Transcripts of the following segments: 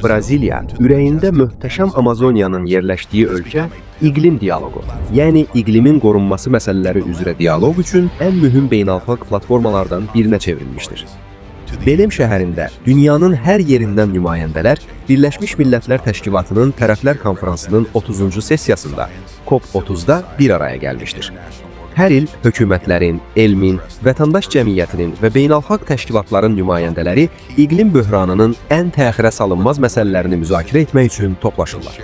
Braziliya, ürəyində möhtəşəm Amazoniyanın yerləşdiyi ölkə, iqlim dialoqu, yəni iqlimin qorunması məsələləri üzrə dialoq üçün ən mühüm beynəlxalq platformalardan birinə çevrilmişdir. Belem şəhərində dünyanın hər yerindən nümayəndələr Birləşmiş Millətlər Təşkilatının Tərəflər Konferansının 30-cu sessiyasında COP30-da bir araya gəlmişdir. Hər il hökumətlərin, elmin, vətəndaş cəmiyyətinin və beynəlxalq təşkilatların nümayəndələri iqlim böhranının ən təxirə salınmaz məsələlərini müzakirə etmək üçün toplaşırlar.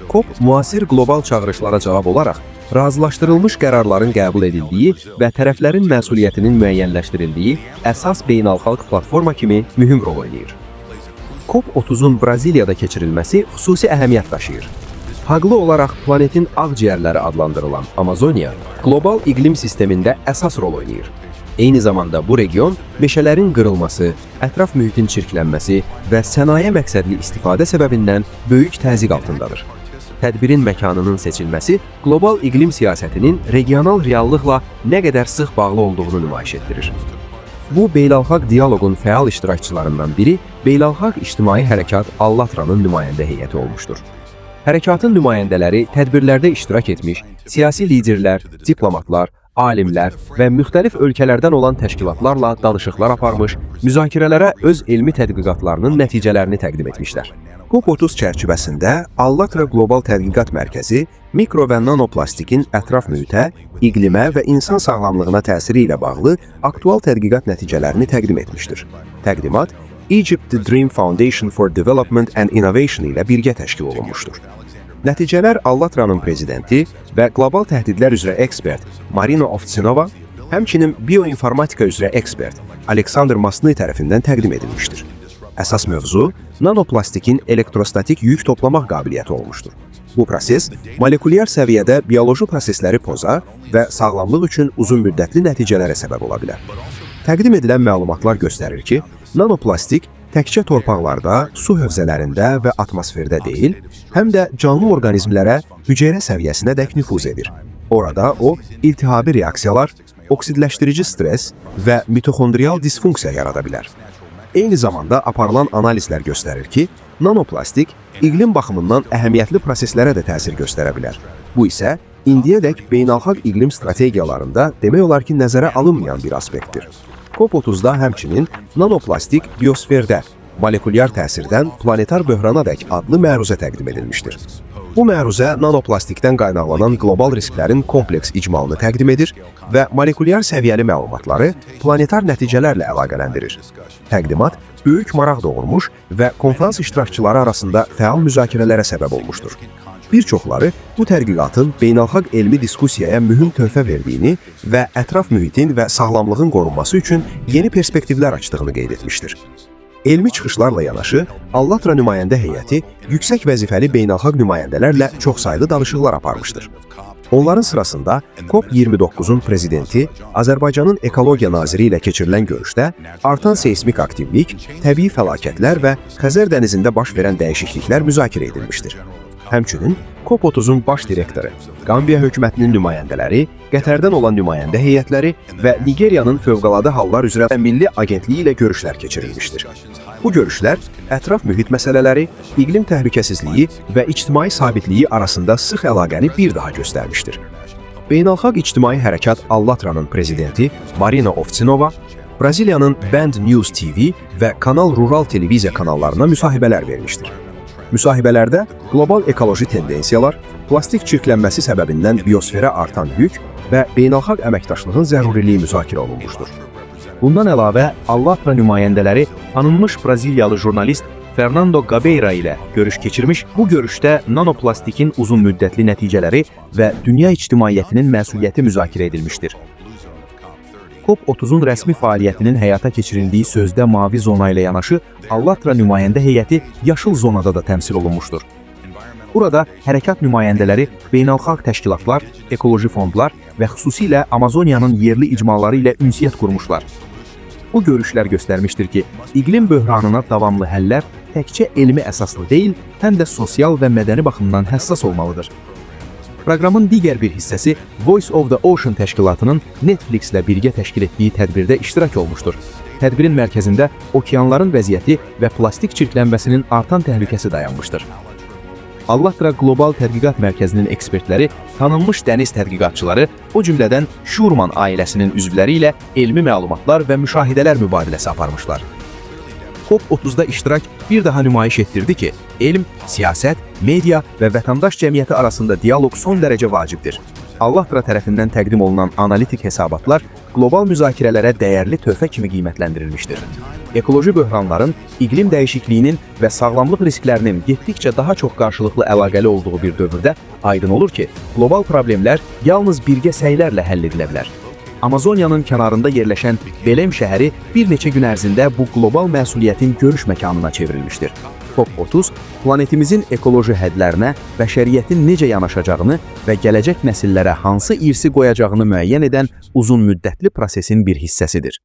COP müasir qlobal çağırışlara cavab olaraq razılaşdırılmış qərarların qəbul edildiyi və tərəflərin məsuliyyətinin müəyyənləşdirildiyi əsas beynəlxalq platforma kimi mühüm rol oynayır. COP30-un Braziliyada keçirilməsi xüsusi əhəmiyyət daşıyır. Haqlı olaraq planetin ağciyərləri adlandırılan Amazoniya, qlobal iqlim sistemində əsas rol oynayır. Eyni zamanda bu region meşələrin qırılması, ətraf mühitin çirklənməsi və sənaye məqsədli istifadə səbəbindən böyük təzyiq altındadır. Tədbirin məkanının seçilməsi qlobal iqlim siyasətinin regional reallıqla nə qədər sıx bağlı olduğunu nümayiş etdirir. Bu, beynəlxalq dialoqun fəal iştirakçılarından biri Beynəlxalq İctimai Hərəkat Allatra'nın nümayəndə heyəti olmuşdur. Hərəkatın nümayəndələri tədbirlərdə iştirak etmiş, siyasi liderlər, diplomatlar, alimlər və müxtəlif ölkələrdən olan təşkilatlarla danışıqlar aparmış, müzakirələrə öz elmi tədqiqatlarının nəticələrini təqdim etmişlər. COP30 çərçivəsində Allatra Qlobal Tədqiqat Mərkəzi mikro və nanoplastikin ətraf mühitə, iqlimə və insan sağlamlığına təsiri ilə bağlı aktual tədqiqat nəticələrini təqdim etmişdir. Təqdimat Egypt The Dream Foundation for Development and Innovation ilə birgə təşkil olunmuşdur. Nəticələr Allatra'nın prezidenti və qlobal təhdidlər üzrə ekspert Marina Ovtsinova, həmçinin bioinformatika üzrə ekspert Aleksandr Masny tərəfindən təqdim edilmişdir. Əsas mövzu nanoplastikin elektrostatik yük toplamaq qabiliyyəti olmuşdur. Bu proses molekulyar səviyyədə bioloji prosesləri pozar və sağlamlıq üçün uzun müddətli nəticələrə səbəb ola bilər. Təqdim edilən məlumatlar göstərir ki, nanoplastik təkcə torpaqlarda, su hövzələrində və atmosferdə deyil, həm də canlı orqanizmlərə hüceyrə səviyyəsinədək nüfuz edir. Orada o, iltihabi reaksiyalar, oksidləşdirici stres və mitoxondrial disfunksiya yarada bilər. Eyni zamanda aparılan analizlər göstərir ki, nanoplastik iqlim baxımından əhəmiyyətli proseslərə də təsir göstərə bilər. Bu isə indiyədək beynəlxalq iqlim strategiyalarında demək olar ki, nəzərə alınmayan bir aspektdir. COP30-da həmçinin nanoplastik biosferdə molekulyar təsirdən planetar böhranadək adlı məruzə təqdim edilmişdir. Bu məruzə nanoplastikdən qaynaqlanan qlobal risklərin kompleks icmalını təqdim edir və molekulyar səviyyəli məlumatları planetar nəticələrlə əlaqələndirir. Təqdimat böyük maraq doğurmuş və konferans iştirakçıları arasında fəal müzakirələrə səbəb olmuşdur. Bir çoxları bu tədqiqatın beynəlxalq elmi diskusiyaya mühüm töhfə verdiyini və ətraf mühitin və sağlamlığın qorunması üçün yeni perspektivlər açdığını qeyd etmişdir. Elmi çıxışlarla yanaşı, Allatra nümayəndə heyəti yüksək vəzifəli beynəlxalq nümayəndələrlə çoxsaylı danışıqlar aparmışdır. Onların sırasında COP29-un prezidenti Azərbaycanın ekologiya naziri ilə keçirilən görüşdə artan seismik aktivlik, təbii fəlakətlər və Xəzər dənizində baş verən dəyişikliklər müzakirə edilmişdir. Həmçinin COP30-un baş direktoru, Qambiya hökumətinin nümayəndələri, Qətərdən olan nümayəndə heyətləri və Nigeriyanın Fövqəladə Hallar üzrə Milli Agentliyi ilə görüşlər keçirilmişdir. Bu görüşlər ətraf mühit məsələləri, iqlim təhlükəsizliyi və ictimai sabitliyi arasında sıx əlaqəni bir daha göstərmişdir. Beynəlxalq İctimai Hərəkat Allatra'nın prezidenti Marina Ovtsinova, Braziliyanın Band News TV və Kanal Rural televiziya kanallarına müsahibələr vermişdir. Müsahibələrdə qlobal ekoloji tendensiyalar, plastik çirklənməsi səbəbindən biosferə artan yük və beynəlxalq əməkdaşlığın zəruriliyi müzakirə olunmuşdur. Bundan əlavə, Allatra nümayəndələri tanınmış Braziliyalı jurnalist Fernando Gabeira ilə görüş keçirmiş, bu görüşdə nanoplastikin uzun müddətli nəticələri və dünya ictimaiyyətinin məsuliyyəti müzakirə edilmişdir. COP30-un rəsmi fəaliyyətinin həyata keçirildiyi sözdə mavi zona ilə yanaşı, Allatra nümayəndə heyəti yaşıl zonada da təmsil olunmuşdur. Burada hərəkat nümayəndələri beynəlxalq təşkilatlar, ekoloji fondlar və xüsusilə Amazoniyanın yerli icmaları ilə ünsiyyət qurmuşlar. Bu görüşlər göstərmişdir ki, iqlim böhranına davamlı həllər təkcə elmi əsaslı deyil, həm də sosial və mədəni baxımdan həssas olmalıdır. Proqramın digər bir hissəsi Voice of the Ocean təşkilatının Netflix ilə birgə təşkil etdiyi tədbirdə iştirak olmuşdur. tədbirin mərkəzində okeanların vəziyyəti və plastik çirklənməsinin artan təhlükəsi dayanmışdır. Allatra Qlobal Tədqiqat Mərkəzinin ekspertləri, tanınmış dəniz tədqiqatçıları, o cümlədən Şurman ailəsinin üzvləri ilə elmi məlumatlar və müşahidələr mübadiləsi aparmışlar. COP30-da iştirak bir daha nümayiş etdirdi ki, elm, siyasət, media və vətəndaş cəmiyyəti arasında dialoq son dərəcə vacibdir. Allatra tərəfindən təqdim olunan analitik hesabatlar qlobal müzakirələrə dəyərli töhfə kimi qiymətləndirilmişdir. Ekoloji böhranların, iqlim dəyişikliyinin və sağlamlıq risklərinin getdikcə daha çox qarşılıqlı əlaqəli olduğu bir dövrdə aydın olur ki, qlobal problemlər yalnız birgə səylərlə həll edilə bilər. Amazoniyanın kənarında yerləşən Belem şəhəri bir neçə gün ərzində bu qlobal məsuliyyətin görüş məkanına çevrilmişdir. COP30 planetimizin ekoloji hədlərinə, bəşəriyyətin necə yanaşacağını və gələcək nəsillərə hansı irsi qoyacağını müəyyən edən uzun müddətli prosesin bir hissəsidir.